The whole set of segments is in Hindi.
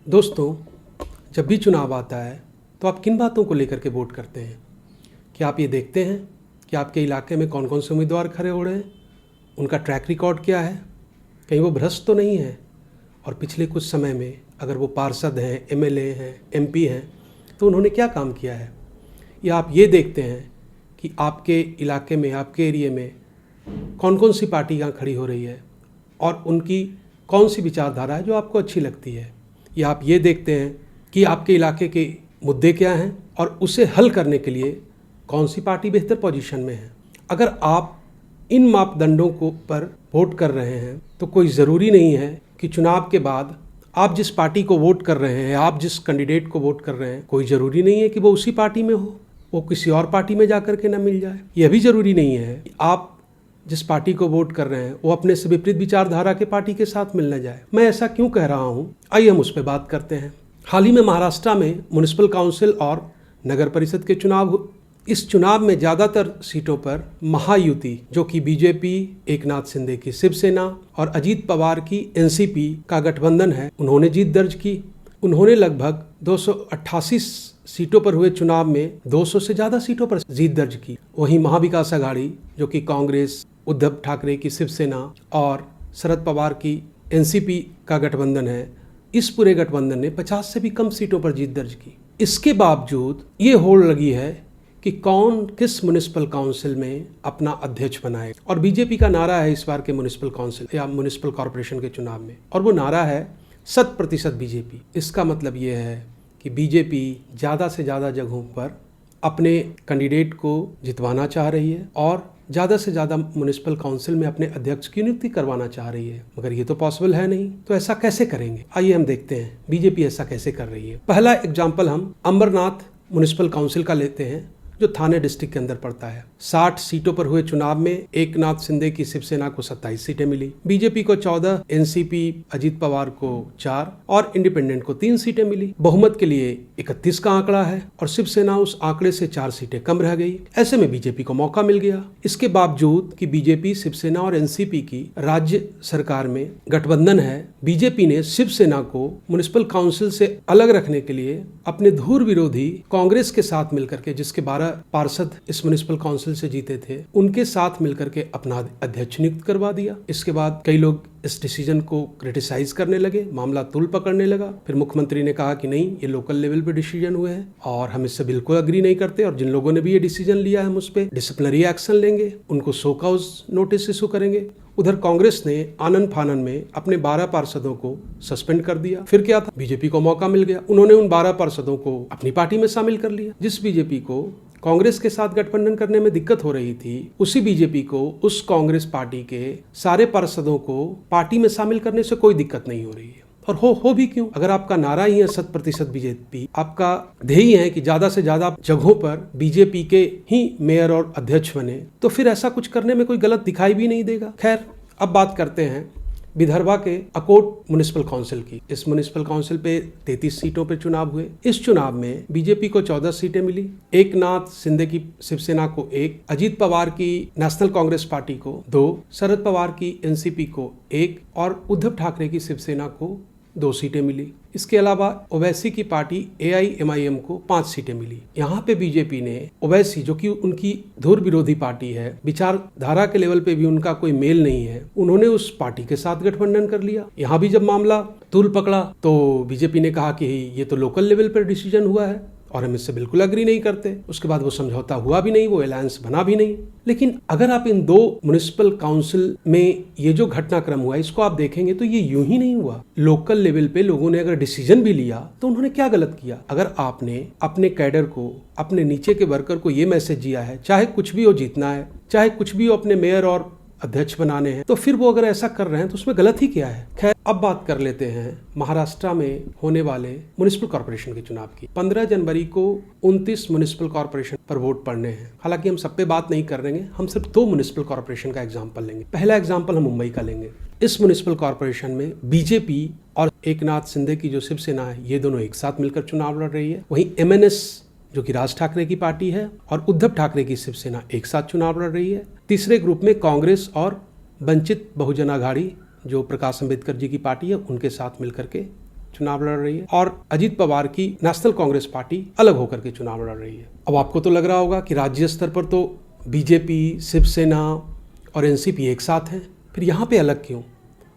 दोस्तों, जब भी चुनाव आता है तो आप किन बातों को लेकर के वोट करते हैं? क्या आप ये देखते हैं कि आपके इलाके में कौन कौन से उम्मीदवार खड़े हो रहे हैं, उनका ट्रैक रिकॉर्ड क्या है, कहीं वो भ्रष्ट तो नहीं है, और पिछले कुछ समय में अगर वो पार्षद हैं, एमएलए हैं, एमपी हैं तो उन्होंने क्या काम किया है? या आप ये देखते हैं कि आपके इलाके में, आपके एरिए में कौन कौन सी पार्टी यहाँ खड़ी हो रही है और उनकी कौन सी विचारधारा है जो आपको अच्छी लगती है? या आप ये देखते हैं कि आपके इलाके के मुद्दे क्या हैं और उसे हल करने के लिए कौन सी पार्टी बेहतर पोजीशन में है? अगर आप इन मापदंडों को पर वोट कर रहे हैं तो कोई ज़रूरी नहीं है कि चुनाव के बाद आप जिस पार्टी को वोट कर रहे हैं, आप जिस कैंडिडेट को वोट कर रहे हैं, कोई ज़रूरी नहीं है कि वो उसी पार्टी में हो, वो किसी और पार्टी में जा कर के ना मिल जाए। यह भी ज़रूरी नहीं है कि आप जिस पार्टी को वोट कर रहे हैं वो अपने से विपरीत विचारधारा के पार्टी के साथ मिल न जाए। मैं ऐसा क्यों कह रहा हूँ, आइए हम उस पर बात करते हैं। हाल ही में महाराष्ट्र में म्युनिसिपल काउंसिल और नगर परिषद के चुनाव, इस चुनाव में ज़्यादातर सीटों पर महायुति, जो कि बीजेपी, एकनाथ शिंदे की शिवसेना और अजीत पवार की एनसीपी का गठबंधन है, उन्होंने जीत दर्ज की। उन्होंने लगभग 288 सीटों पर हुए चुनाव में 200 से ज़्यादा सीटों पर जीत दर्ज की। वहीं महाविकास आघाड़ी, जो कि कांग्रेस, उद्धव ठाकरे की शिवसेना और शरद पवार की एनसीपी का गठबंधन है, इस पूरे गठबंधन ने 50 से भी कम सीटों पर जीत दर्ज की। इसके बावजूद ये होड़ लगी है कि कौन किस म्युनिसिपल काउंसिल में अपना अध्यक्ष बनाए, और बीजेपी का नारा है इस बार के म्युनिसिपल काउंसिल या म्युनिसिपल कॉर्पोरेशन के चुनाव में, और वो नारा है 100% बीजेपी। इसका मतलब ये है कि बीजेपी ज़्यादा से ज़्यादा जगहों पर अपने कैंडिडेट को जितवाना चाह रही है और ज़्यादा से ज़्यादा म्युनिसिपल काउंसिल में अपने अध्यक्ष की नियुक्ति करवाना चाह रही है। मगर ये तो पॉसिबल है नहीं, तो ऐसा कैसे करेंगे? आइए हम देखते हैं बीजेपी ऐसा कैसे कर रही है। पहला एग्जाम्पल हम अंबरनाथ म्युनिसिपल काउंसिल का लेते हैं, जो थाने डिस्ट्रिक्ट के अंदर पड़ता है। 60 सीटों पर हुए चुनाव में एकनाथ शिंदे की शिवसेना को 27 सीटें मिली, बीजेपी को 14, एनसीपी अजीत पवार को 4 और इंडिपेंडेंट को 3 सीटें मिली। बहुमत के लिए 31 का आंकड़ा है और शिवसेना उस आंकड़े से 4 सीटें कम रह गई। ऐसे में बीजेपी को मौका मिल गया। इसके बावजूद कि बीजेपी, शिवसेना और एनसीपी की राज्य सरकार में गठबंधन है, बीजेपी ने शिवसेना को म्युनिसिपल काउंसिल से अलग रखने के लिए अपने धुर विरोधी कांग्रेस के साथ मिलकर के, जिसके 12 पार्षद इस म्युनिसिपल काउंसिल से जीते थे, उनके साथ मिलकर के अपना अध्यक्ष नियुक्त करवा दिया। इसके बाद कई लोग इस डिसीजन को क्रिटिसाइज करने लगे, मामला तूल पकड़ने लगा। फिर मुख्यमंत्री ने कहा कि नहीं, ये लोकल लेवल पे डिसीजन हुए हैं और हम इससे बिल्कुल अग्री नहीं करते, और जिन लोगों ने भी ये डिसीजन लिया है हम उस पर डिसिप्लिनरी एक्शन लेंगे, उनको शो कॉज नोटिस इशू करेंगे। उधर कांग्रेस ने आनन फानन में अपने 12 पार्षदों को सस्पेंड कर दिया। फिर क्या था, बीजेपी को मौका मिल गया, उन्होंने उन 12 पार्षदों को अपनी पार्टी में शामिल कर लिया। जिस बीजेपी को कांग्रेस के साथ गठबंधन करने में दिक्कत हो रही थी, उसी बीजेपी को उस कांग्रेस पार्टी के सारे पार्षदों को पार्टी में शामिल करने से कोई दिक्कत नहीं हो रही है। और हो भी क्यों? अगर आपका नारा ही है 100% बीजेपी, आपका ध्येय है कि ज्यादा से ज्यादा जगहों पर बीजेपी के ही मेयर और अध्यक्ष बने, तो फिर ऐसा कुछ करने में कोई गलत दिखाई भी नहीं देगा। खैर, अब बात करते हैं विदर्भा के अकोट म्युनिसिपल काउंसिल की। इस म्युनिसिपल काउंसिल पे 33 सीटों पे चुनाव हुए। इस चुनाव में बीजेपी को 14 सीटें मिली, एकनाथ शिंदे की शिवसेना को 1, अजीत पवार की नेशनल कांग्रेस पार्टी को 2, शरद पवार की एनसीपी को 1 और उद्धव ठाकरे की शिवसेना को 2 सीटें मिली। इसके अलावा ओवैसी की पार्टी AIMIM को 5 सीटें मिली। यहाँ पे बीजेपी ने ओवैसी, जो कि उनकी धुर विरोधी पार्टी है, विचारधारा के लेवल पे भी उनका कोई मेल नहीं है, उन्होंने उस पार्टी के साथ गठबंधन कर लिया। यहाँ भी जब मामला तूल पकड़ा तो बीजेपी ने कहा कि ये तो लोकल लेवल पर डिसीजन हुआ है और हम इससे बिल्कुल अग्री नहीं करते। उसके बाद वो समझौता हुआ भी नहीं, वो अलायंस बना भी नहीं। लेकिन अगर आप इन 2 म्युनिसिपल काउंसिल में ये जो घटनाक्रम हुआ, इसको आप देखेंगे तो ये यूं ही नहीं हुआ। लोकल लेवल पे लोगों ने अगर डिसीजन भी लिया तो उन्होंने क्या गलत किया? अगर आपने अपने कैडर को, अपने नीचे के वर्कर को ये मैसेज दिया है, चाहे कुछ भी हो जीतना है, चाहे कुछ भी हो अपने मेयर और अध्यक्ष बनाने हैं, तो फिर वो अगर ऐसा कर रहे हैं तो उसमें गलत ही क्या है? खैर, अब बात कर लेते हैं महाराष्ट्र में होने वाले म्युनिसिपल कॉर्पोरेशन के चुनाव की। 15 जनवरी को 29 म्युनिसिपल कॉर्पोरेशन पर वोट पड़ने हैं। हालांकि हम सब पे बात नहीं कर रहे हैं, हम सिर्फ 2 म्युनिसिपल कॉर्पोरेशन का एग्जाम्पल लेंगे। पहला एग्जाम्पल हम मुंबई का लेंगे। इस म्युनिसिपल कॉर्पोरेशन में बीजेपी और एकनाथ शिंदे की जो शिवसेना है, ये दोनों एक साथ मिलकर चुनाव लड़ रही है। वहीं MNS, जो कि राज ठाकरे की पार्टी है, और उद्धव ठाकरे की शिवसेना एक साथ चुनाव लड़ रही है। तीसरे ग्रुप में कांग्रेस और वंचित बहुजन आघाड़ी, जो प्रकाश अंबेडकर जी की पार्टी है, उनके साथ मिलकर के चुनाव लड़ रही है और अजीत पवार की नेशनल कांग्रेस पार्टी अलग होकर के चुनाव लड़ रही है। अब आपको तो लग रहा होगा कि राज्य स्तर पर तो बीजेपी, शिवसेना और एनसीपी एक साथ हैं, फिर यहाँ पे अलग क्यों?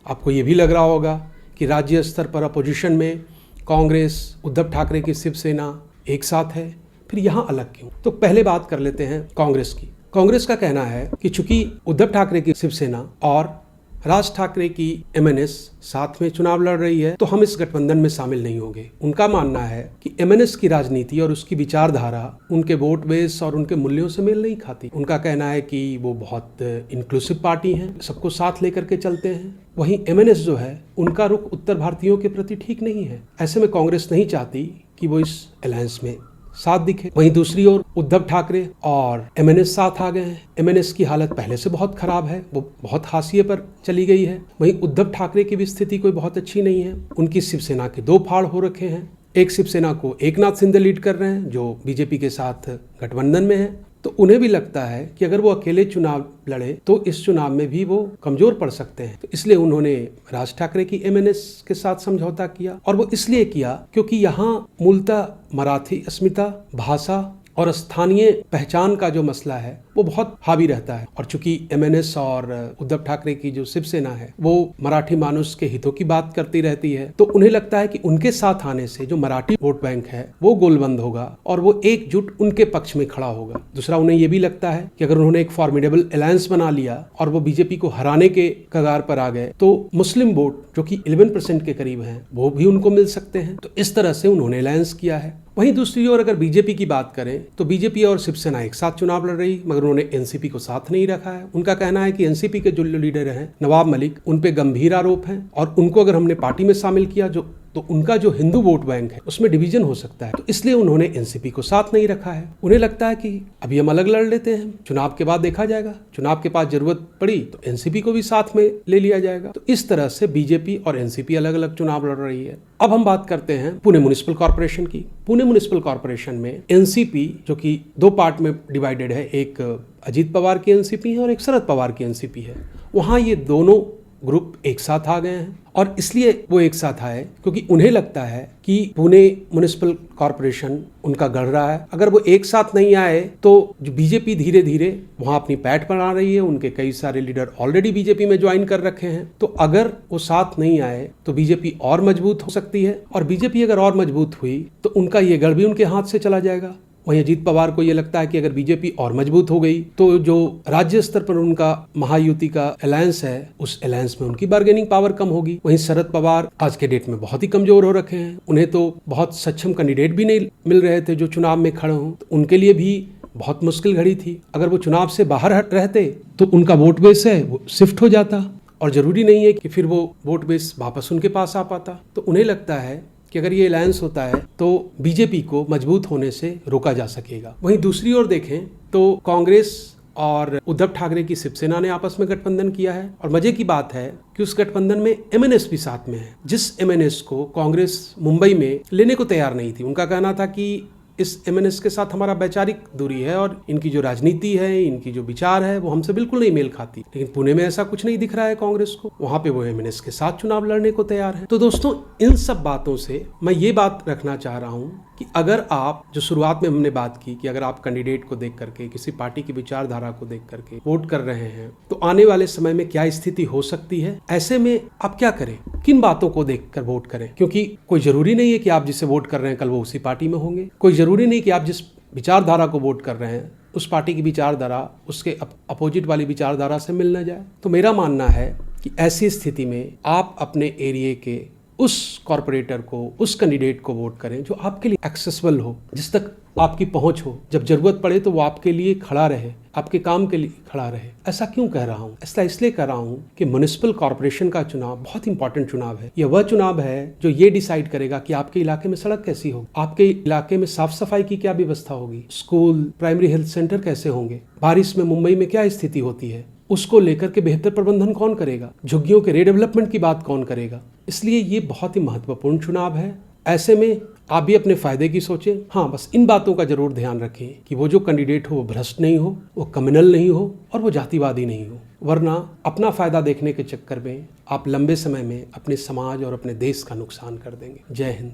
आपको ये भी लग रहा होगा कि राज्य स्तर पर अपोजिशन में कांग्रेस, उद्धव ठाकरे की शिवसेना एक साथ है, फिर यहाँ अलग क्यों? तो पहले बात कर लेते हैं कांग्रेस की। कांग्रेस का कहना है कि चूंकि उद्धव ठाकरे की शिवसेना और राज ठाकरे की एमएनएस साथ में चुनाव लड़ रही है तो हम इस गठबंधन में शामिल नहीं होंगे। उनका मानना है कि एमएनएस की राजनीति और उसकी विचारधारा उनके वोट बेस और उनके मूल्यों से मेल नहीं खाती। उनका कहना है कि वो बहुत इंक्लूसिव पार्टी है, सबको साथ लेकर के चलते हैं। वहीं एमएनएस जो है उनका रुख उत्तर भारतीयों के प्रति ठीक नहीं है। ऐसे में कांग्रेस नहीं चाहती कि वो इस अलायंस में साथ दिखे। वहीं दूसरी ओर उद्धव ठाकरे और एमएनएस साथ आ गए हैं। एमएनएस की हालत पहले से बहुत खराब है, वो बहुत हाशिए पर चली गई है। वहीं उद्धव ठाकरे की भी स्थिति कोई बहुत अच्छी नहीं है। उनकी शिवसेना के दो फाड़ हो रखे हैं। एक शिवसेना को एकनाथ शिंदे लीड कर रहे हैं जो बीजेपी के साथ गठबंधन में है, तो उन्हें भी लगता है कि अगर वो अकेले चुनाव लड़े तो इस चुनाव में भी वो कमजोर पड़ सकते हैं। तो इसलिए उन्होंने राज ठाकरे की एमएनएस के साथ समझौता किया और वो इसलिए किया क्योंकि यहाँ मूलतः मराठी अस्मिता, भाषा और स्थानीय पहचान का जो मसला है वो बहुत हावी रहता है। और चूंकि एमएनएस और उद्धव ठाकरे की जो शिवसेना है वो मराठी मानुष के हितों की बात करती रहती है, तो उन्हें लगता है कि उनके साथ आने से जो मराठी वोट बैंक है वो गोलबंद होगा और वो एकजुट उनके पक्ष में खड़ा होगा। दूसरा, उन्हें ये भी लगता है कि अगर उन्होंने एक फॉर्मिडेबल अलायंस बना लिया और वो बीजेपी को हराने के कगार पर आ गए तो मुस्लिम वोट जो कि 11% के करीब हैं वो भी उनको मिल सकते हैं। तो इस तरह से उन्होंने अलायंस किया है। वहीं दूसरी ओर अगर बीजेपी की बात करें तो बीजेपी और शिवसेना एक साथ चुनाव लड़ रही, मगर उन्होंने एनसीपी को साथ नहीं रखा है। उनका कहना है कि एनसीपी के जो लीडर हैं नवाब मलिक, उन पे गंभीर आरोप हैं और उनको अगर हमने पार्टी में शामिल किया तो उनका जो हिंदू वोट बैंक है उसमें डिवीजन हो सकता है। तो इसलिए उन्होंने एनसीपी को साथ नहीं रखा है। उन्हें लगता है कि अभी हम अलग लड़ लेते हैं, चुनाव के बाद देखा जाएगा, चुनाव के पास जरूरत पड़ी तो एनसीपी को भी साथ में ले लिया जाएगा। तो इस तरह से बीजेपी और एनसीपी अलग अलग चुनाव लड़ रही है। अब हम बात करते हैं पुणे म्युनिसिपल कॉर्पोरेशन की। पुणे म्युनिसिपल कॉर्पोरेशन में एनसीपी जो कि दो पार्ट में डिवाइडेड है, एक अजीत पवार की एनसीपी है और एक शरद पवार की एनसीपी है। वहां ये दोनों ग्रुप एक साथ आ गए हैं और इसलिए वो एक साथ आए क्योंकि उन्हें लगता है कि पुणे म्युनिसिपल कॉर्पोरेशन उनका गढ़ रहा है। अगर वो एक साथ नहीं आए तो जो बीजेपी धीरे धीरे वहां अपनी पैठ बना रही है, उनके कई सारे लीडर ऑलरेडी बीजेपी में ज्वाइन कर रखे हैं, तो अगर वो साथ नहीं आए तो बीजेपी और मजबूत हो सकती है और बीजेपी अगर और मजबूत हुई तो उनका ये गढ़ भी उनके हाथ से चला जाएगा। वहीं अजीत पवार को यह लगता है कि अगर बीजेपी और मजबूत हो गई तो जो राज्य स्तर पर उनका महायुति का अलायंस है उस अलायंस में उनकी बार्गेनिंग पावर कम होगी। वहीं शरद पवार आज के डेट में बहुत ही कमजोर हो रखे हैं, उन्हें तो बहुत सक्षम कैंडिडेट भी नहीं मिल रहे थे जो चुनाव में खड़े हों, तो उनके लिए भी बहुत मुश्किल घड़ी थी। अगर वो चुनाव से बाहर हट रहते तो उनका वोट बेस है वो शिफ्ट हो जाता और जरूरी नहीं है कि फिर वो वोट बेस वापस उनके पास आ पाता। तो उन्हें लगता है कि अगर ये अलायंस होता है तो बीजेपी को मजबूत होने से रोका जा सकेगा। वहीं दूसरी ओर देखें तो कांग्रेस और उद्धव ठाकरे की शिवसेना ने आपस में गठबंधन किया है और मजे की बात है कि उस गठबंधन में एमएनएस भी साथ में है, जिस एमएनएस को कांग्रेस मुंबई में लेने को तैयार नहीं थी। उनका कहना था कि इस एमएनएस के साथ हमारा वैचारिक दूरी है और इनकी जो राजनीति है, इनकी जो विचार है वो हमसे बिल्कुल नहीं मेल खाती। लेकिन पुणे में ऐसा कुछ नहीं दिख रहा है कांग्रेस को, वहां पे वो एमएनएस के साथ चुनाव लड़ने को तैयार है। तो दोस्तों, इन सब बातों से मैं ये बात रखना चाह रहा हूं कि अगर आप, जो शुरुआत में हमने बात की कि अगर आप कैंडिडेट को देख करके, किसी पार्टी की विचारधारा को देख करके वोट कर रहे हैं तो आने वाले समय में क्या स्थिति हो सकती है, ऐसे में आप क्या करें, किन बातों को देखकर वोट करें। क्योंकि कोई जरूरी नहीं है कि आप जिसे वोट कर रहे हैं कल वो उसी पार्टी में होंगे। कोई जरूरी नहीं कि आप जिस विचारधारा को वोट कर रहे हैं उस पार्टी की विचारधारा उसके अपोजिट वाली विचारधारा से मिल न जाए। तो मेरा मानना है कि ऐसी स्थिति में आप अपने एरिया के उस कॉर्पोरेटर को, उस कैंडिडेट को वोट करें जो आपके लिए एक्सेसिबल हो, जिस तक आपकी पहुंच हो, जब जरूरत पड़े तो वो आपके लिए खड़ा रहे, आपके काम के लिए खड़ा रहे। ऐसा क्यों कह रहा हूँ? ऐसा इसलिए कह रहा हूँ कि म्युनिसिपल कॉर्पोरेशन का चुनाव बहुत इंपॉर्टेंट चुनाव है। यह वह चुनाव है जो ये डिसाइड करेगा कि आपके इलाके में सड़क कैसी होगी, आपके इलाके में साफ सफाई की क्या व्यवस्था होगी, स्कूल, प्राइमरी हेल्थ सेंटर कैसे होंगे, बारिश में मुंबई में क्या स्थिति होती है, उसको लेकर के बेहतर प्रबंधन कौन करेगा, झुग्गियों के रीडेवलपमेंट की बात कौन करेगा। इसलिए ये बहुत ही महत्वपूर्ण चुनाव है। ऐसे में आप भी अपने फ़ायदे की सोचें। हाँ, बस इन बातों का ज़रूर ध्यान रखें कि वो जो कैंडिडेट हो वो भ्रष्ट नहीं हो, वो कम्युनल नहीं हो और वो जातिवादी नहीं हो, वरना अपना फ़ायदा देखने के चक्कर में आप लंबे समय में अपने समाज और अपने देश का नुकसान कर देंगे। जय हिंद।